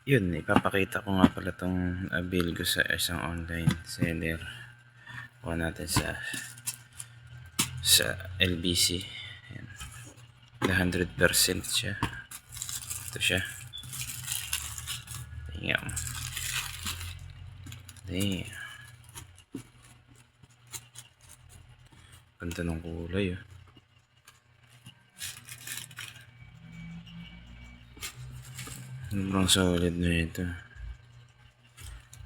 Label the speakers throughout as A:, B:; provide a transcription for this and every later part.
A: Yun, ipapakita ko nga pala tong bill ko sa isang online seller. Kuha natin sa LBC. Ayan. 100% siya. Ito siya. Damn. Damn. Ganda ng kulay, oh. Sobrang solid na ito.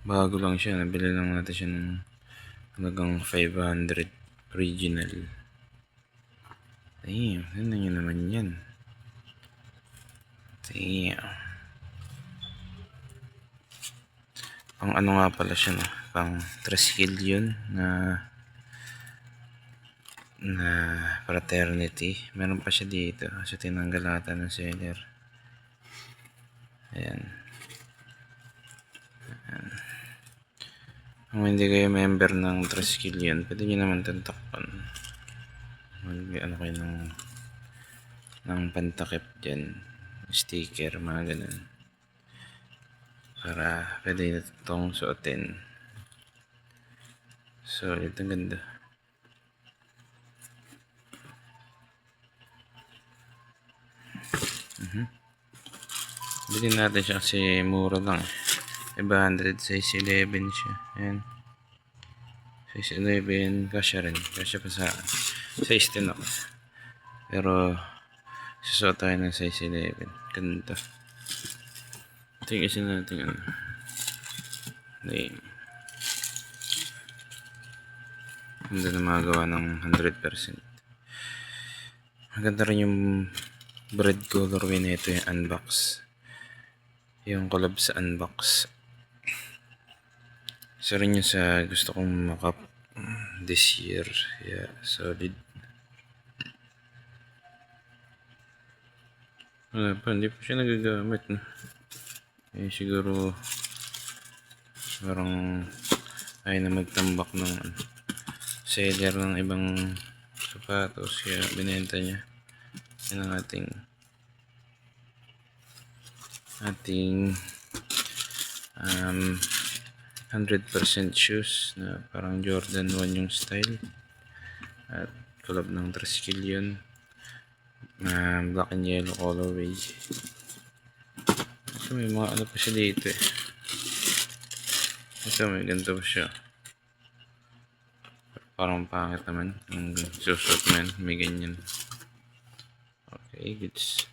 A: Bago lang siya. Nabili lang natin siya ng halagang 500 original. Damn. Ano nyo naman yan? Damn. Pang ano nga pala siya, no? Pang tricycle yun na fraternity. Meron pa siya dito. So tinanggal ata ng seller. Ayan. Kung hindi kayo member ng tricycle yun, pwede nyo naman tantakpan. Ano kayo ng pantakip dyan. Sticker, mga ganun. Para pwede itong suotin. So, ito ang ganda. Bilhin natin siya kasi mura lang. 500, size 11 siya. Ayan. Size 11, kasya rin. Kasya pa sa size 10 ako. Pero, susuot tayo ng size 11. Ganda. Tingin kasi natin ano. Ganda na magawa ng 100%. Maganda rin yung bread colorway na ito, yung unbox. Yung collab sa unbox. Isa rin yung sa gusto kong makap this year. Yeah, solid. Wala pa, hindi pa siya nagagamit, no? Eh, siguro parang ay na magtambak ng seller ng ibang sapatos, kaya binenta niya. Yan ang ating 100% shoes na parang Jordan 1 yung style at collab ng tricycle yun na black and yellow colorway. Ito may mga ano pa siya dito eh. Ito may ganito pa siya, parang pangit naman yung susuot mo yan, may ganyan. Okay, goods.